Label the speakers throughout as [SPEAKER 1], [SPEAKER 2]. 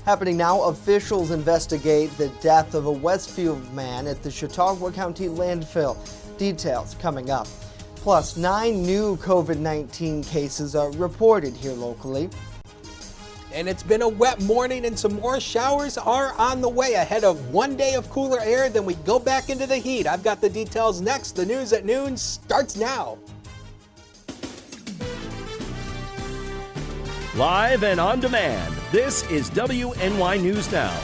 [SPEAKER 1] Happening now, officials investigate the death of a Westfield man at the Chautauqua County landfill. Details coming up. Plus, 9 new COVID-19 cases are reported here locally.
[SPEAKER 2] And it's been a wet morning and some more showers are on the way ahead of one day of cooler air. Then we go back into the heat. I've got the details next. The news at noon starts now.
[SPEAKER 3] Live and on demand, this is WNY News Now.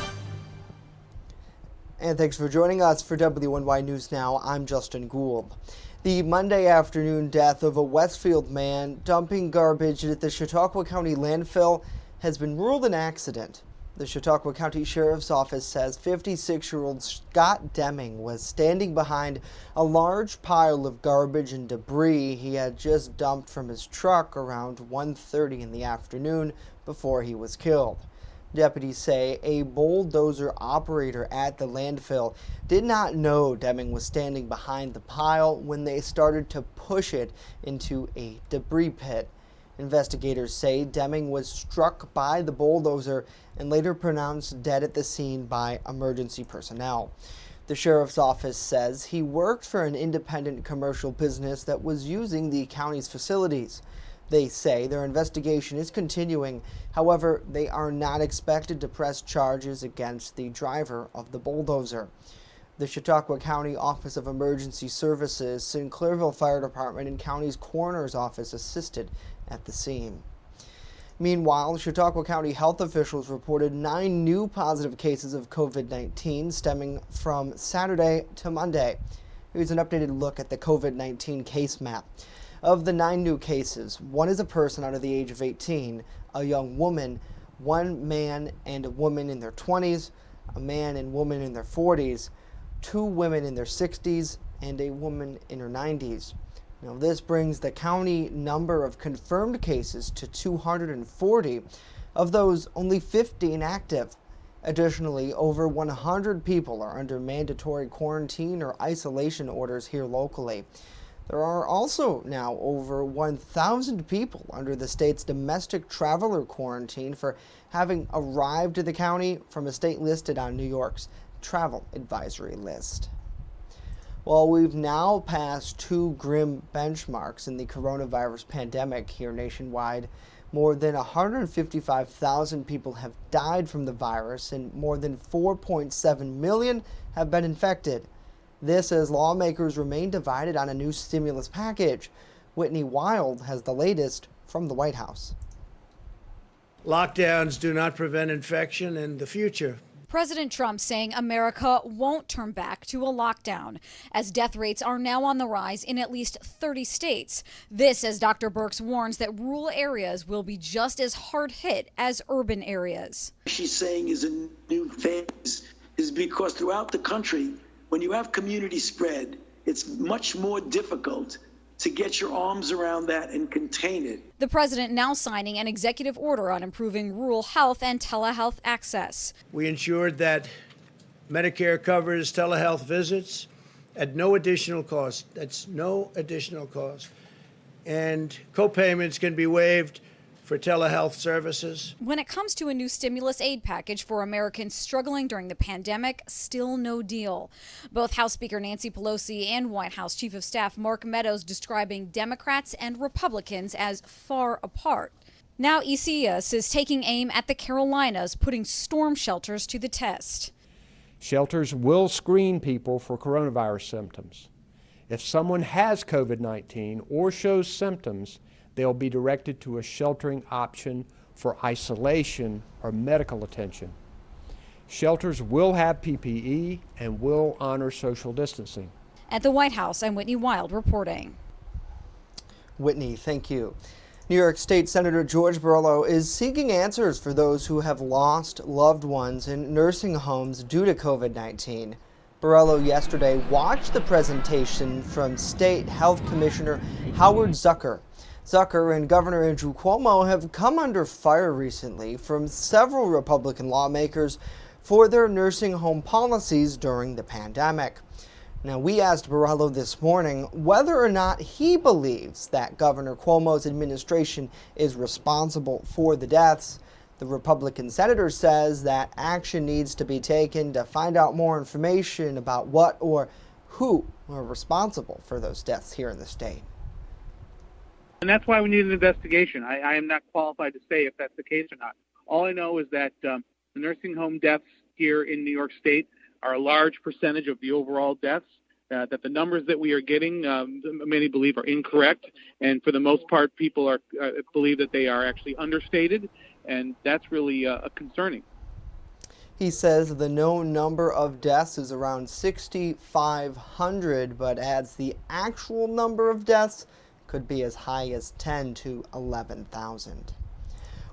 [SPEAKER 1] And thanks for joining us for WNY News Now. I'm Justin Gould. The Monday afternoon death of a Westfield man dumping garbage at the Chautauqua County landfill has been ruled an accident. The Chautauqua County Sheriff's Office says 56-year-old Scott Deming was standing behind a large pile of garbage and debris he had just dumped from his truck around 1:30 in the afternoon before he was killed. Deputies say a bulldozer operator at the landfill did not know Deming was standing behind the pile when they started to push it into a debris pit. Investigators say Deming was struck by the bulldozer and later pronounced dead at the scene by emergency personnel. The sheriff's office says he worked for an independent commercial business that was using the county's facilities. They say their investigation is continuing. However, they are not expected to press charges against the driver of the bulldozer. The Chautauqua County Office of Emergency Services, Sinclairville Fire Department, and County's Coroner's Office assisted at the scene. Meanwhile, Chautauqua County health officials reported 9 new positive cases of COVID-19 stemming from Saturday to Monday. Here's an updated look at the COVID-19 case map. Of the 9 new cases, 1 is a person under the age of 18, a young woman, 1 man and a woman in their 20s, a man and woman in their 40s, 2 women in their 60s, and a woman in her 90s. Now, this brings the county number of confirmed cases to 240. Of those, only 15 active. Additionally, over 100 people are under mandatory quarantine or isolation orders here locally. There are also now over 1,000 people under the state's domestic traveler quarantine for having arrived to the county from a state listed on New York's travel advisory list. Well, we've now passed 2 grim benchmarks in the coronavirus pandemic here nationwide. More than 155,000 people have died from the virus and more than 4.7 million have been infected. This as lawmakers remain divided on a new stimulus package. Whitney Wild has the latest from the White House.
[SPEAKER 4] Lockdowns do not prevent infection in the future.
[SPEAKER 5] President Trump saying America won't turn back to a lockdown as death rates are now on the rise in at least 30 states. This as Dr. Birx warns that rural areas will be just as hard hit as urban areas.
[SPEAKER 6] She's saying is a new phase is because throughout the country, when you have community spread, it's much more difficult to get your arms around that and contain it.
[SPEAKER 5] The president now signing an executive order on improving rural health and telehealth access.
[SPEAKER 4] We ensured that Medicare covers telehealth visits at no additional cost. That's no additional cost. And co-payments can be waived for telehealth services.
[SPEAKER 5] When it comes to a new stimulus aid package for Americans struggling during the pandemic, still no deal. Both House Speaker Nancy Pelosi and White House Chief of Staff Mark Meadows describing Democrats and Republicans as far apart. Now ECS is taking aim at the Carolinas, putting storm shelters to the test.
[SPEAKER 7] Shelters will screen people for coronavirus symptoms. If someone has COVID-19 or shows symptoms, they'll be directed to a sheltering option for isolation or medical attention. Shelters will have PPE and will honor social distancing.
[SPEAKER 5] At the White House, I'm Whitney Wild reporting.
[SPEAKER 1] Whitney, thank you. New York State Senator George Borrello is seeking answers for those who have lost loved ones in nursing homes due to COVID-19. Borrello yesterday watched the presentation from State Health Commissioner Howard Zucker. Zucker and Governor Andrew Cuomo have come under fire recently from several Republican lawmakers for their nursing home policies during the pandemic. Now, we asked Borrello this morning whether or not he believes that Governor Cuomo's administration is responsible for the deaths. The Republican senator says that action needs to be taken to find out more information about what or who are responsible for those deaths here in the state.
[SPEAKER 8] And that's why we need an investigation. I am not qualified to say if that's the case or not. All I know is that the nursing home deaths here in New York State are a large percentage of the overall deaths, that the numbers that we are getting, many believe are incorrect. And for the most part, people believe that they are actually understated. And that's really concerning.
[SPEAKER 1] He says the known number of deaths is around 6,500, but adds the actual number of deaths could be as high as 10 to 11,000.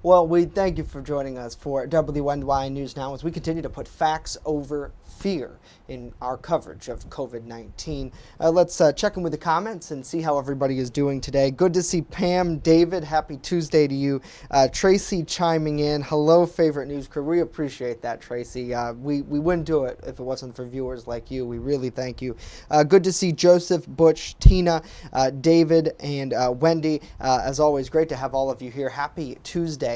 [SPEAKER 1] Well, we thank you for joining us for WNY News Now as we continue to put facts over fear in our coverage of COVID-19. Let's check in with the comments and see how everybody is doing today. Good to see Pam, David, happy Tuesday to you. Tracy chiming in. Hello, favorite news crew. We appreciate that, Tracy. We wouldn't do it if it wasn't for viewers like you. We really thank you. Good to see Joseph, Butch, Tina, David, and Wendy. As always, great to have all of you here. Happy Tuesday.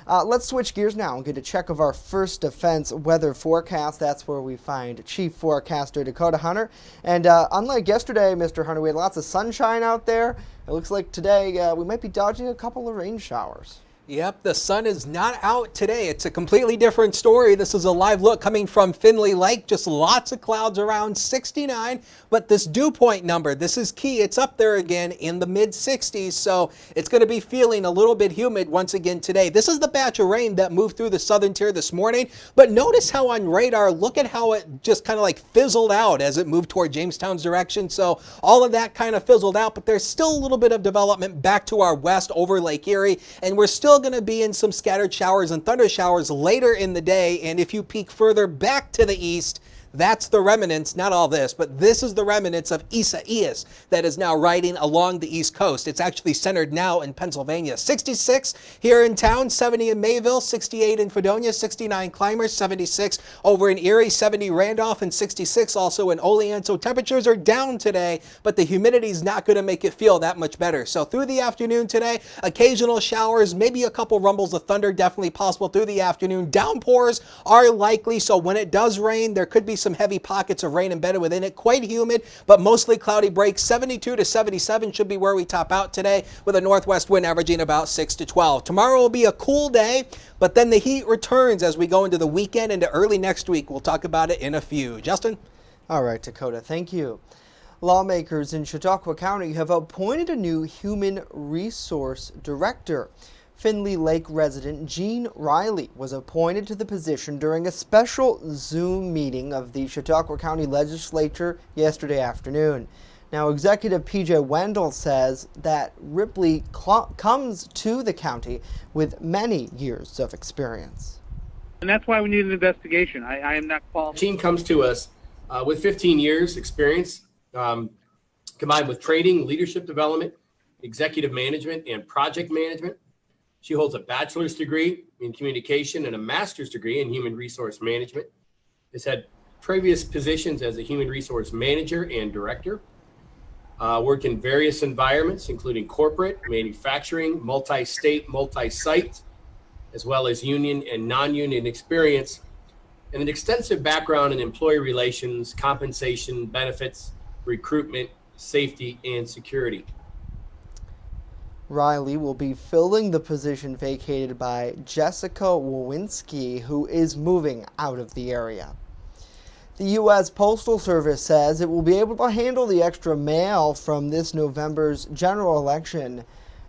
[SPEAKER 1] Let's switch gears now and get a check of our First Defense weather forecast. That's where we find Chief Forecaster Dakota Hunter. And unlike yesterday, Mr. Hunter, we had lots of sunshine out there. It looks like today we might be dodging a couple of rain showers.
[SPEAKER 2] Yep, the sun is not out today. It's a completely different story. This is a live look coming from Findlay Lake. Just lots of clouds around 69. But this dew point number, this is key. It's up there again in the mid 60s. So it's going to be feeling a little bit humid once again today. This is the batch of rain that moved through the southern tier this morning. But notice how on radar, look at how it just kind of like fizzled out as it moved toward Jamestown's direction. So all of that kind of fizzled out. But there's still a little bit of development back to our west over Lake Erie. And we're still going to be in some scattered showers and thunder showers later in the day. And if you peek further back to the east, that's the remnants, not all this, but this is the remnants of Isaias that is now riding along the east coast. It's actually centered now in Pennsylvania. 66 here in town, 70 in Mayville, 68 in Fredonia, 69 Clymers, 76 over in Erie, 70 Randolph, and 66 also in Olean. So temperatures are down today, but the humidity is not going to make it feel that much better. So through the afternoon today, occasional showers, maybe a couple rumbles of thunder, definitely possible through the afternoon. Downpours are likely, so when it does rain, there could be some heavy pockets of rain embedded within it. Quite humid, but mostly cloudy breaks. 72 to 77 should be where we top out today, with a northwest wind averaging about 6 to 12. Tomorrow will be a cool day, but then the heat returns as we go into the weekend into early next week. We'll talk about it in a few. Justin?
[SPEAKER 1] All right, Dakota, thank you. Lawmakers in Chautauqua County have appointed a new human resource director. Findlay Lake resident Gene Riley was appointed to the position during a special Zoom meeting of the Chautauqua County Legislature yesterday afternoon. Now, Executive P.J. Wendell says that Ripley comes to the county with many years of experience.
[SPEAKER 8] And that's why we need an investigation. I am not qualified.
[SPEAKER 9] Gene comes to us with 15 years experience, combined with training, leadership development, executive management, and project management. She holds a bachelor's degree in communication and a master's degree in human resource management. Has had previous positions as a human resource manager and director. Worked in various environments, including corporate, manufacturing, multi-state, multi-site, as well as union and non-union experience, and an extensive background in employee relations, compensation, benefits, recruitment, safety, and security.
[SPEAKER 1] Riley will be filling the position vacated by Jessica Wawinski, who is moving out of the area. The U.S. Postal Service says it will be able to handle the extra mail from this November's general election.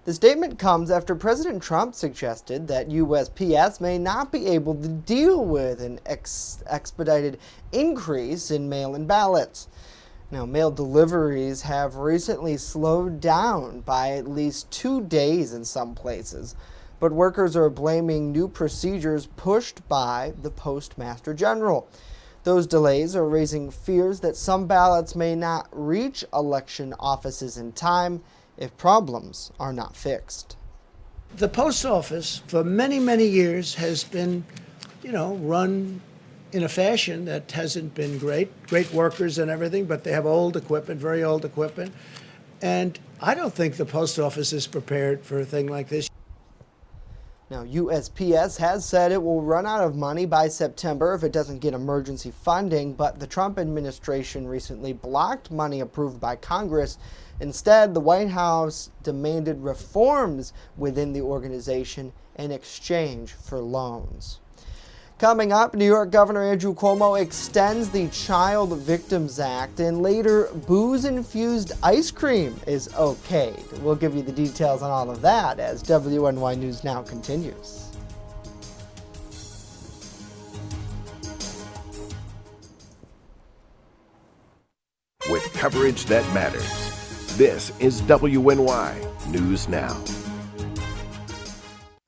[SPEAKER 1] The statement comes after President Trump suggested that USPS may not be able to deal with an expedited increase in mail-in ballots. Now, mail deliveries have recently slowed down by at least 2 days in some places, but workers are blaming new procedures pushed by the Postmaster General. Those delays are raising fears that some ballots may not reach election offices in time if problems are not fixed.
[SPEAKER 4] The post office for many, many years has been, run in a fashion that hasn't been great workers and everything, but they have old equipment, very old equipment. And I don't think the post office is prepared for a thing like this.
[SPEAKER 1] Now, USPS has said it will run out of money by September if it doesn't get emergency funding, but the Trump administration recently blocked money approved by Congress. Instead, the White House demanded reforms within the organization in exchange for loans. Coming up, New York Governor Andrew Cuomo extends the Child Victims Act, and later, booze-infused ice cream is okayed. We'll give you the details on all of that as WNY News Now continues.
[SPEAKER 3] With coverage that matters, this is WNY News Now.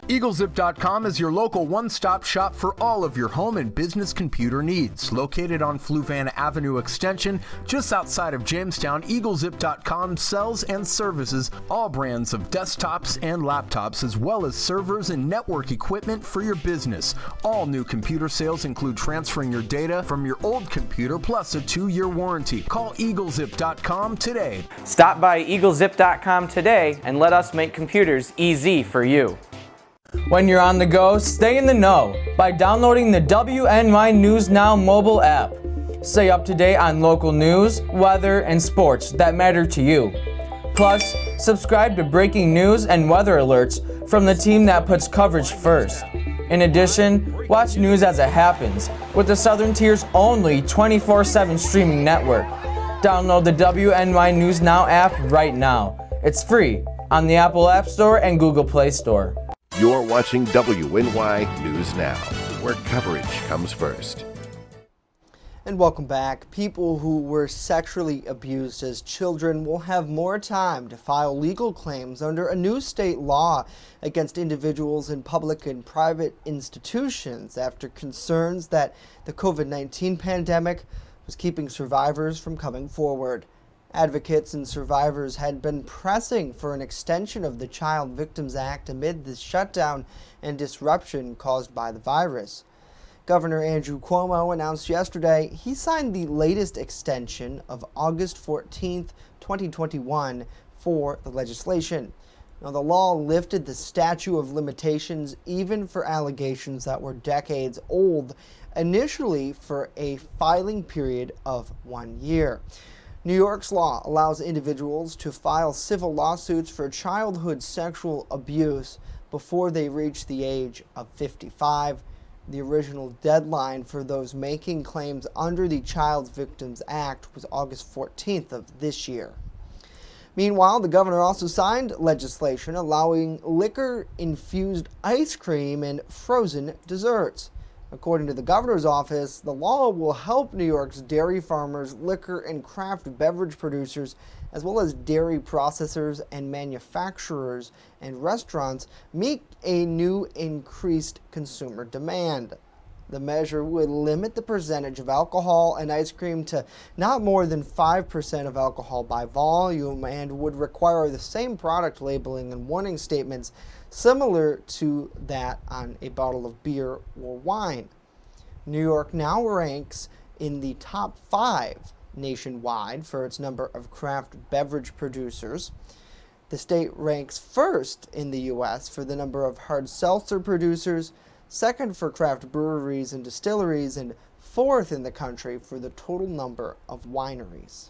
[SPEAKER 10] EagleZip.com is your local one-stop shop for all of your home and business computer needs. Located on Fluvan Avenue Extension, just outside of Jamestown, EagleZip.com sells and services all brands of desktops and laptops, as well as servers and network equipment for your business. All new computer sales include transferring your data from your old computer, plus a 2-year warranty. Call EagleZip.com today.
[SPEAKER 11] Stop by EagleZip.com today and let us make computers easy for you. When you're on the go, stay in the know by downloading the WNY News Now mobile app. Stay up to date on local news, weather, and sports that matter to you. Plus, subscribe to breaking news and weather alerts from the team that puts coverage first. In addition, watch news as it happens with the Southern Tier's only 24/7 streaming network. Download the WNY News Now app right now. It's free on the Apple App Store and Google Play Store.
[SPEAKER 3] You're watching WNY News Now, where coverage comes first.
[SPEAKER 1] And welcome back. People who were sexually abused as children will have more time to file legal claims under a new state law against individuals in public and private institutions after concerns that the COVID-19 pandemic was keeping survivors from coming forward. Advocates and survivors had been pressing for an extension of the Child Victims Act amid the shutdown and disruption caused by the virus. Governor Andrew Cuomo announced yesterday he signed the latest extension of August 14th, 2021 for the legislation. Now, the law lifted the statute of limitations even for allegations that were decades old, initially for a filing period of 1 year. New York's law allows individuals to file civil lawsuits for childhood sexual abuse before they reach the age of 55. The original deadline for those making claims under the Child Victims Act was August 14th of this year. Meanwhile, the governor also signed legislation allowing liquor-infused ice cream and frozen desserts. According to the governor's office, the law will help New York's dairy farmers, liquor and craft beverage producers, as well as dairy processors and manufacturers and restaurants meet a new increased consumer demand. The measure would limit the percentage of alcohol in ice cream to not more than 5% of alcohol by volume and would require the same product labeling and warning statements similar to that on a bottle of beer or wine. New York now ranks in the top 5 nationwide for its number of craft beverage producers. The state ranks first in the U.S. for the number of hard seltzer producers, second for craft breweries and distilleries, and fourth in the country for the total number of wineries.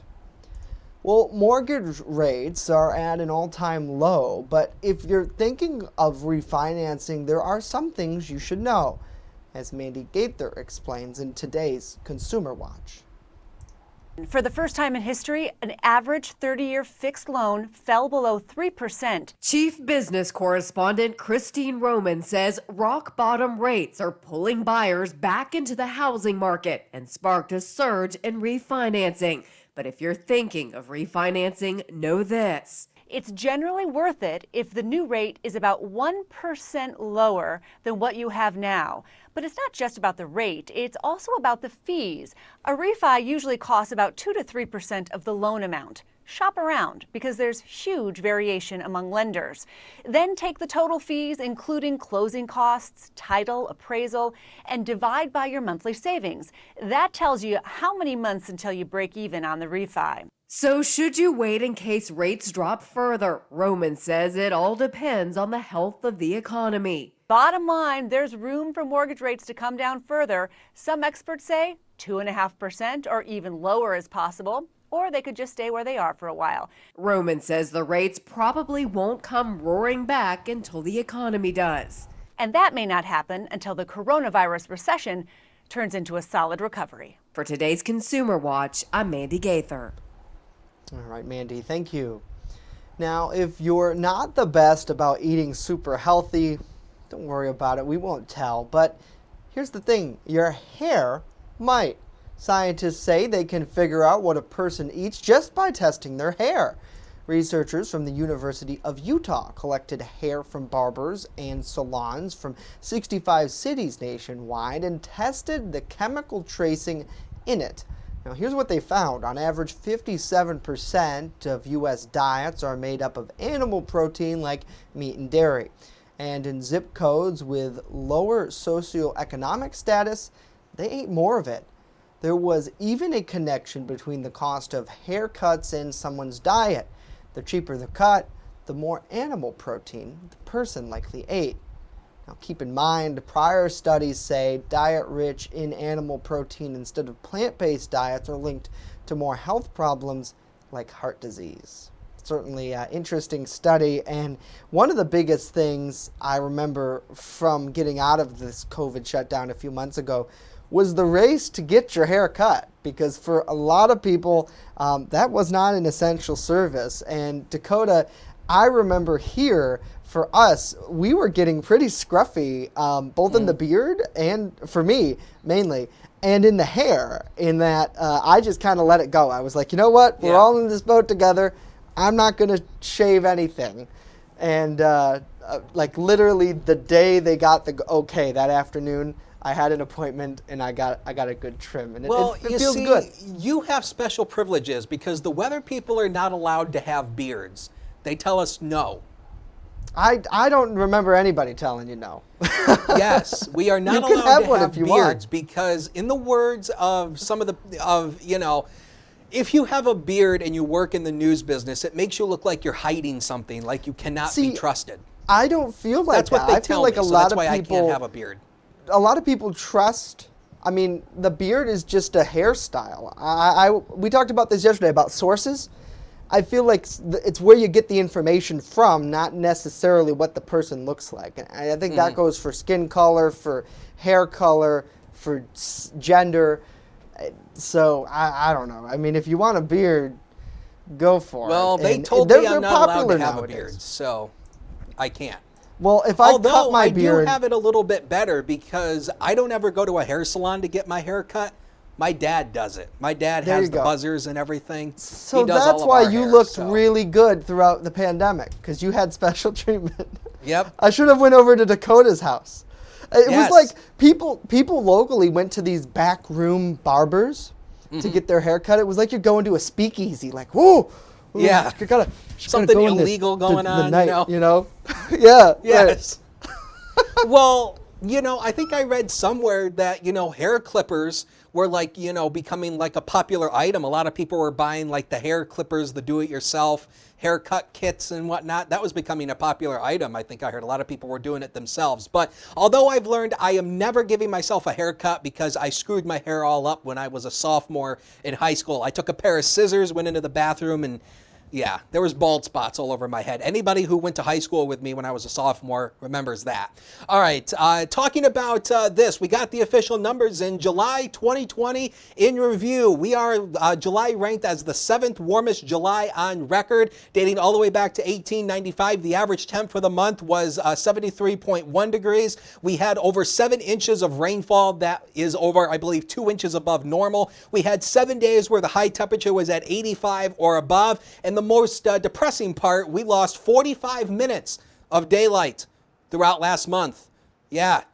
[SPEAKER 1] Well, mortgage rates are at an all-time low, but if you're thinking of refinancing, there are some things you should know, as Mandy Gaither explains in today's Consumer Watch.
[SPEAKER 12] For the first time in history, an average 30-year fixed loan fell below 3%.
[SPEAKER 13] Chief business correspondent Christine Roman says rock bottom rates are pulling buyers back into the housing market and sparked a surge in refinancing. But if you're thinking of refinancing, know this.
[SPEAKER 12] It's generally worth it if the new rate is about 1% lower than what you have now. But it's not just about the rate, it's also about the fees. A refi usually costs about 2 to 3% of the loan amount. Shop around because there's huge variation among lenders. Then take the total fees, including closing costs, title, appraisal, and divide by your monthly savings. That tells you how many months until you break even on the refi.
[SPEAKER 13] So should you wait in case rates drop further? Roman says it all depends on the health of the economy.
[SPEAKER 12] Bottom line, there's room for mortgage rates to come down further. Some experts say 2.5% or even lower is possible, or they could just stay where they are for a while.
[SPEAKER 13] Roman says the rates probably won't come roaring back until the economy does.
[SPEAKER 12] And that may not happen until the coronavirus recession turns into a solid recovery.
[SPEAKER 13] For today's Consumer Watch, I'm Mandy Gaither.
[SPEAKER 1] All right, Mandy, thank you. Now, if you're not the best about eating super healthy, don't worry about it. We won't tell. But here's the thing. Your hair might. Scientists say they can figure out what a person eats just by testing their hair. Researchers from the University of Utah collected hair from barbers and salons from 65 cities nationwide and tested the chemical tracing in it. Now, here's what they found. On average, 57% of U.S. diets are made up of animal protein like meat and dairy. And in zip codes with lower socioeconomic status, they ate more of it. There was even a connection between the cost of haircuts and someone's diet. The cheaper the cut, the more animal protein the person likely ate. Now keep in mind, prior studies say diet rich in animal protein instead of plant-based diets are linked to more health problems like heart disease. Certainly an interesting study, and one of the biggest things I remember from getting out of this COVID shutdown a few months ago was the race to get your hair cut, because for a lot of people that was not an essential service. And Dakota, I remember here for us, we were getting pretty scruffy, both in the beard and, for me, mainly, and in the hair, in that I just kind of let it go. I was like, you know what? We're all in this boat together. I'm not going to shave anything. And like literally the day they got the okay that afternoon, I had an appointment and I got a good trim, and it feels good.
[SPEAKER 2] You have special privileges because the weather people are not allowed to have beards. They tell us no.
[SPEAKER 1] I don't remember anybody telling you no.
[SPEAKER 2] Yes, we are not allowed to have beards because, in the words of some of if you have a beard and you work in the news business, it makes you look like you're hiding something, like you cannot be trusted.
[SPEAKER 1] I don't feel like
[SPEAKER 2] that's what they tell me.
[SPEAKER 1] I feel like
[SPEAKER 2] so
[SPEAKER 1] a lot
[SPEAKER 2] that's
[SPEAKER 1] of
[SPEAKER 2] why
[SPEAKER 1] people,
[SPEAKER 2] I can't have a beard.
[SPEAKER 1] A lot of people trust. I mean, the beard is just a hairstyle. We talked about this yesterday about sources. I feel like it's where you get the information from, not necessarily what the person looks like. And I think that goes for skin color, for hair color, for gender. So I don't know. I mean, if you want a beard, go for it.
[SPEAKER 2] Well, they told me I'm not allowed to have a beard, so I can't.
[SPEAKER 1] Well, if I cut my beard,
[SPEAKER 2] I do have it a little bit better because I don't ever go to a hair salon to get my hair cut. My dad does it. My dad has the buzzers and everything.
[SPEAKER 1] So that's why you looked really good throughout the pandemic, because you had special treatment.
[SPEAKER 2] Yep.
[SPEAKER 1] I should have went over to Dakota's house. It was like people locally went to these back room barbers to get their hair cut. It was like you're going to a speakeasy, like, whoa.
[SPEAKER 2] Yeah.
[SPEAKER 1] You gotta
[SPEAKER 2] something
[SPEAKER 1] go
[SPEAKER 2] illegal going on,
[SPEAKER 1] night, you know? Yeah.
[SPEAKER 2] Yes. Well, I think I read somewhere that, hair clippers were like, becoming like a popular item. A lot of people were buying like the hair clippers, the do-it-yourself haircut kits and whatnot. That was becoming a popular item. I think I heard a lot of people were doing it themselves. But although I've learned I am never giving myself a haircut because I screwed my hair all up when I was a sophomore in high school. I took a pair of scissors, went into the bathroom, and yeah, there was bald spots all over my head. Anybody who went to high school with me when I was a sophomore remembers that. All right, talking about this, we got the official numbers in July 2020 in review. We are July ranked as the 7th warmest July on record, dating all the way back to 1895. The average temp for the month was 73.1 degrees. We had over 7 inches of rainfall. That is over, I believe, 2 inches above normal. We had 7 days where the high temperature was at 85 or above. And the most depressing part, we lost 45 minutes of daylight throughout last month. Yeah,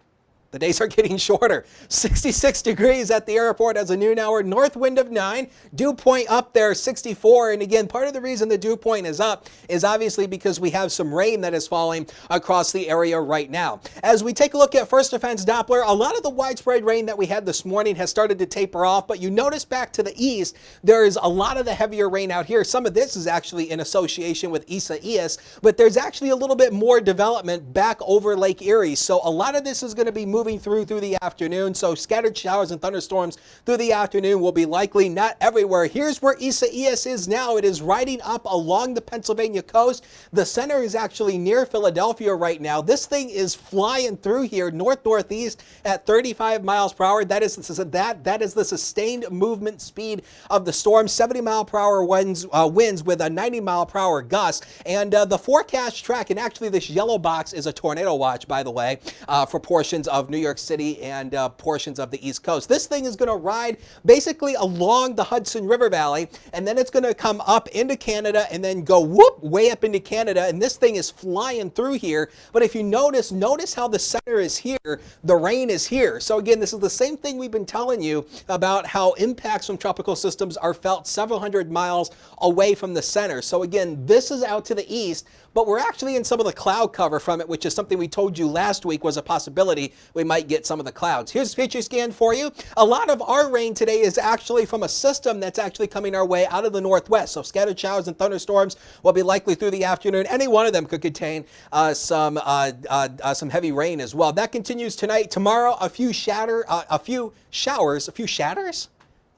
[SPEAKER 2] The days are getting shorter. 66 degrees at the airport as a noon hour, north wind of 9, dew point up there 64. And again, part of the reason the dew point is up is obviously because we have some rain that is falling across the area right now. As we take a look at First Defense Doppler, a lot of the widespread rain that we had this morning has started to taper off, but you notice back to the east, there is a lot of the heavier rain out here. Some of this is actually in association with Isaias, but there's actually a little bit more development back over Lake Erie. So a lot of this is going to be moving through the afternoon. So scattered showers and thunderstorms through the afternoon will be likely, not everywhere. Here's where Isaias is now. It is riding up along the Pennsylvania coast. The center is actually near Philadelphia right now. This thing is flying through here north-northeast at 35 miles per hour. That is the sustained movement speed of the storm. 70-mile-per-hour winds with a 90-mile-per-hour gust. And the forecast track, and actually this yellow box is a tornado watch, by the way, for portions of New York City and portions of the East Coast. This thing is going to ride basically along the Hudson River Valley, and then it's going to come up into Canada and then go whoop way up into Canada, and this thing is flying through here. But if you notice how the center is here, the rain is here. So again, this is the same thing we've been telling you about how impacts from tropical systems are felt several hundred miles away from the center. So again, this is out to the east, but we're actually in some of the cloud cover from it, which is something we told you last week was a possibility. We might get some of the clouds. Here's a future scan for you. A lot of our rain today is actually from a system that's actually coming our way out of the northwest. So scattered showers and thunderstorms will be likely through the afternoon. Any one of them could contain some heavy rain as well. That continues tonight. Tomorrow, a few showers.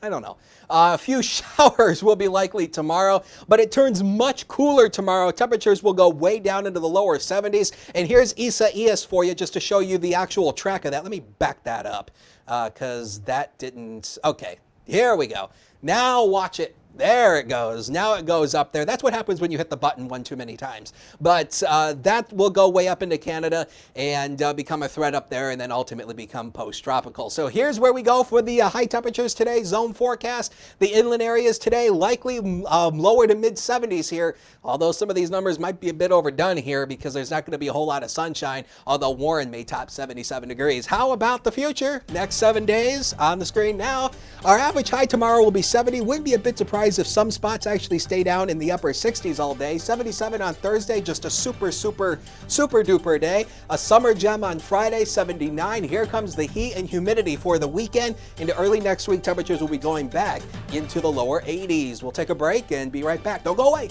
[SPEAKER 2] I don't know. A few showers will be likely tomorrow, but it turns much cooler tomorrow. Temperatures will go way down into the lower 70s. And here's Isaias for you just to show you the actual track of that. Let me back that up because that didn't. Okay, here we go. Now watch it. There it goes. Now it goes up there. That's what happens when you hit the button one too many times. But that will go way up into Canada and become a threat up there and then ultimately become post-tropical. So here's where we go for the high temperatures today. Zone forecast. The inland areas today likely lower to mid-70s here, although some of these numbers might be a bit overdone here because there's not going to be a whole lot of sunshine, although Warren may top 77 degrees. How about the future? Next 7 days on the screen now. Our average high tomorrow will be 70. Wouldn't be a bit surprised if some spots actually stay down in the upper 60s all day. 77 on Thursday, just a super duper day. A summer gem on Friday, 79. Here comes the heat and humidity for the weekend. Into early next week, temperatures will be going back into the lower 80s. We'll take a break and be right back. Don't go away.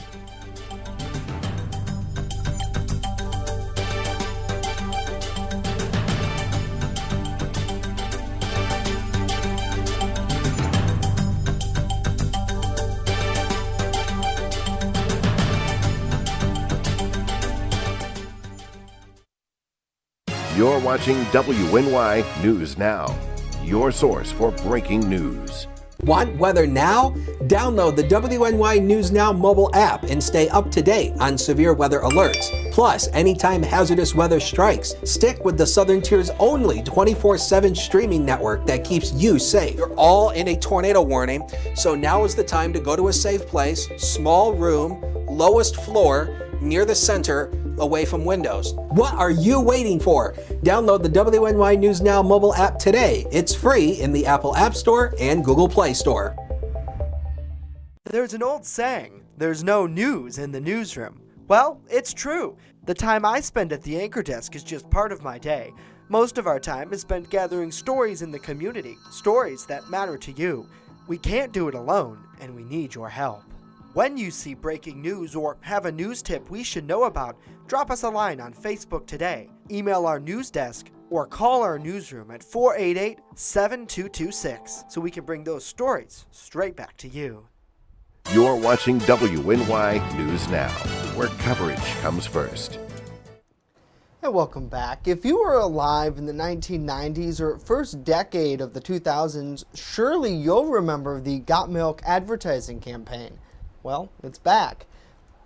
[SPEAKER 3] You're watching WNY News Now, your source for breaking news.
[SPEAKER 2] Want weather now? Download the WNY News Now mobile app and stay up to date on severe weather alerts. Plus, anytime hazardous weather strikes, stick with the Southern Tier's only 24/7 streaming network that keeps you safe. You're all in a tornado warning, so now is the time to go to a safe place, small room, lowest floor, near the center, away from windows. What are you waiting for? Download the WNY News Now mobile app today. It's free in the Apple App Store and Google Play Store.
[SPEAKER 1] There's an old saying, there's no news in the newsroom. Well, it's true. The time I spend at the anchor desk is just part of my day. Most of our time is spent gathering stories in the community, stories that matter to you. We can't do it alone, and we need your help. When you see breaking news or have a news tip we should know about, drop us a line on Facebook today, email our news desk, or call our newsroom at 488-7226 so we can bring those stories straight back to you.
[SPEAKER 3] You're watching WNY News Now, where coverage comes first.
[SPEAKER 1] And welcome back. If you were alive in the 1990s or first decade of the 2000s, surely you'll remember the Got Milk advertising campaign. Well, it's back.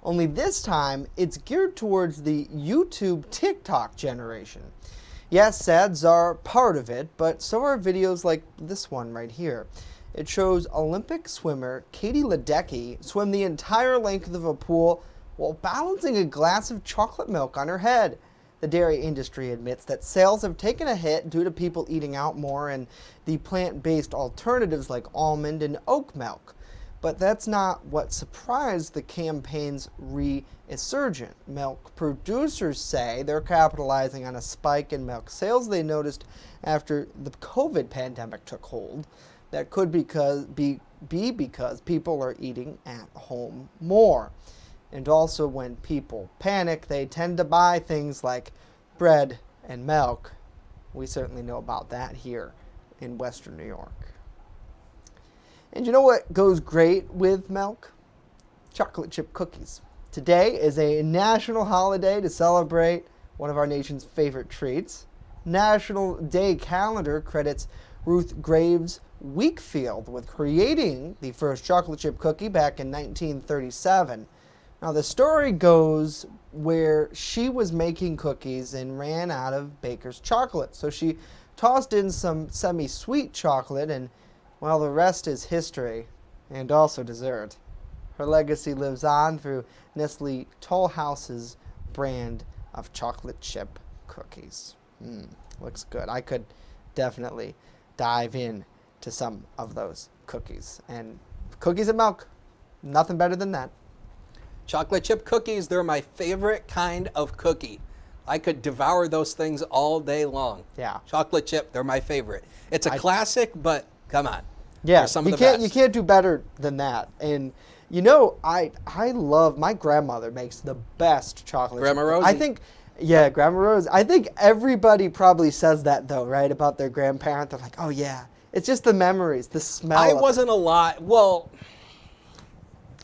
[SPEAKER 1] Only this time, it's geared towards the YouTube TikTok generation. Yes, ads are part of it, but so are videos like this one right here. It shows Olympic swimmer Katie Ledecky swim the entire length of a pool while balancing a glass of chocolate milk on her head. the dairy industry admits that sales have taken a hit due to people eating out more and the plant-based alternatives like almond and oat milk. But that's not what surprised the campaign's resurgence. Milk producers say they're capitalizing on a spike in milk sales they noticed after the COVID pandemic took hold. That could be because people are eating at home more. And also when people panic, they tend to buy things like bread and milk. We certainly know about that here in Western New York. And you know what goes great with milk? Chocolate chip cookies. Today is a national holiday to celebrate one of our nation's favorite treats. National Day calendar credits Ruth Graves Wakefield with creating the first chocolate chip cookie back in 1937. Now the story goes where she was making cookies and ran out of baker's chocolate. So she tossed in some semi-sweet chocolate, and well, the rest is history and also dessert. Her legacy lives on through Nestle Toll House's brand of chocolate chip cookies. Looks good. I could definitely dive in to some of those cookies. And cookies and milk, nothing better than that.
[SPEAKER 2] Chocolate chip cookies, they're my favorite kind of cookie. I could devour those things all day long.
[SPEAKER 1] Yeah.
[SPEAKER 2] Chocolate chip, they're my favorite. It's a classic, but come on.
[SPEAKER 1] Yeah,
[SPEAKER 2] they're some of the best.
[SPEAKER 1] You can't do better than that. And you know, I love, my grandmother makes the best chocolate
[SPEAKER 2] Grandma
[SPEAKER 1] chip.
[SPEAKER 2] Rosie.
[SPEAKER 1] I think, yeah, Grandma Rose. I think everybody probably says that though, right? About their grandparent. They're like, oh yeah. It's just the memories, the smell.
[SPEAKER 2] I wasn't alive. Well,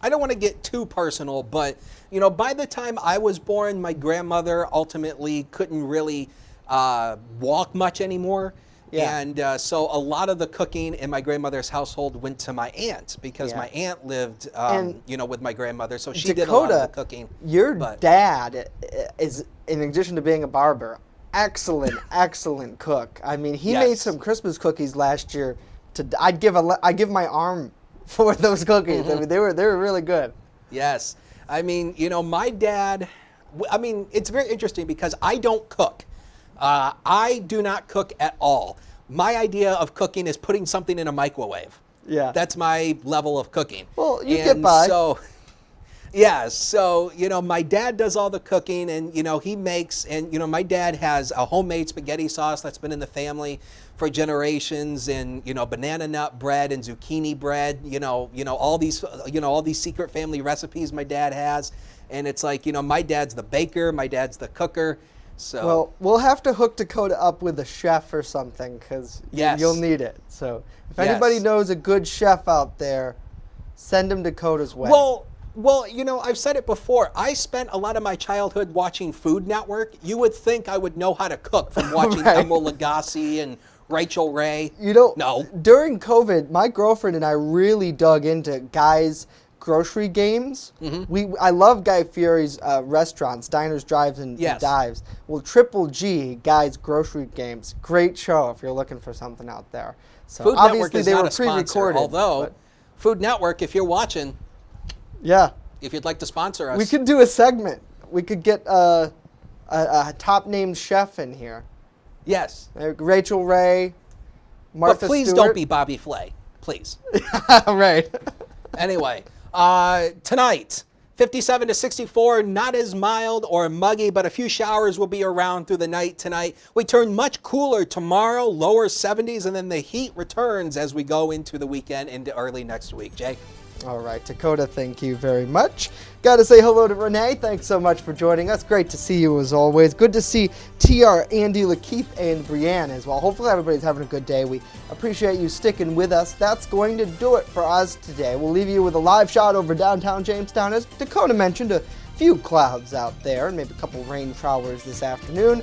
[SPEAKER 2] I don't want to get too personal, but you know, by the time I was born, my grandmother ultimately couldn't really walk much anymore.
[SPEAKER 1] Yeah.
[SPEAKER 2] And so a lot of the cooking in my grandmother's household went to my aunt because my aunt lived, you know, with my grandmother. So she did a lot of the cooking.
[SPEAKER 1] Your dad is, in addition to being a barber, excellent cook. I mean, he made some Christmas cookies last year. I'd give my arm for those cookies. I mean, they were really good.
[SPEAKER 2] Yes. I mean, you know, my dad, I mean, it's very interesting because I don't cook. I do not cook at all. My idea of cooking is putting something in a microwave.
[SPEAKER 1] Yeah.
[SPEAKER 2] That's my level of cooking.
[SPEAKER 1] Well, you get by.
[SPEAKER 2] So, yeah, so, you know, my dad does all the cooking and, you know, he makes, and, you know, my dad has a homemade spaghetti sauce that's been in the family for generations, and, you know, banana nut bread and zucchini bread, you know, all these secret family recipes my dad has. And it's like, you know, my dad's the baker, my dad's the cooker. So,
[SPEAKER 1] well, we'll have to hook Dakota up with a chef or something because you'll need it. So if anybody knows a good chef out there, send him Dakota's way.
[SPEAKER 2] Well, you know, I've said it before. I spent a lot of my childhood watching Food Network. You would think I would know how to cook from watching Emeril Lagasse and Rachel Ray.
[SPEAKER 1] You know,
[SPEAKER 2] no.
[SPEAKER 1] During COVID, my girlfriend and I really dug into Guy's grocery games. I love Guy Fieri's restaurants, diners, drives, and dives. Well, Triple G, Guy's grocery games, great show if you're looking for something out there. So
[SPEAKER 2] Food
[SPEAKER 1] obviously
[SPEAKER 2] Network is
[SPEAKER 1] they
[SPEAKER 2] not
[SPEAKER 1] were
[SPEAKER 2] a sponsor,
[SPEAKER 1] pre-recorded.
[SPEAKER 2] although Food Network, if you're watching, if you'd like to sponsor us,
[SPEAKER 1] we could do a segment. We could get a top-named chef in here.
[SPEAKER 2] Yes.
[SPEAKER 1] Rachel Ray, Martha
[SPEAKER 2] But please
[SPEAKER 1] Stewart.
[SPEAKER 2] don't be Bobby Flay, please.
[SPEAKER 1] Right.
[SPEAKER 2] Anyway, tonight, 57 to 64, not as mild or muggy, but a few showers will be around through the night tonight. We turn much cooler tomorrow, lower 70s, and then the heat returns as we go into the weekend, into early next week. Jay?
[SPEAKER 1] All right, Dakota, thank you very much. Got to say hello to Renee. Thanks so much for joining us. Great to see you as always. Good to see TR, Andy, Lakeith, and Brianne as well. Hopefully everybody's having a good day. We appreciate you sticking with us. That's going to do it for us today. We'll leave you with a live shot over downtown Jamestown. As Dakota mentioned, a few clouds out there and maybe a couple rain showers this afternoon.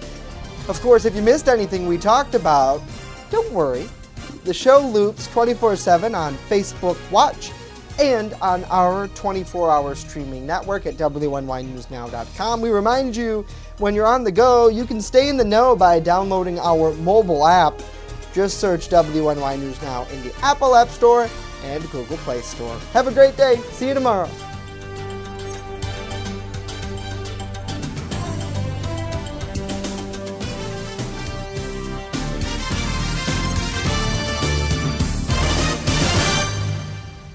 [SPEAKER 1] Of course, if you missed anything we talked about, don't worry. The show loops 24/7 on Facebook Watch and on our 24-hour streaming network at WNYNewsNow.com. We remind you, when you're on the go, you can stay in the know by downloading our mobile app. Just search WNY News Now in the Apple App Store and Google Play Store. Have a great day. See you tomorrow.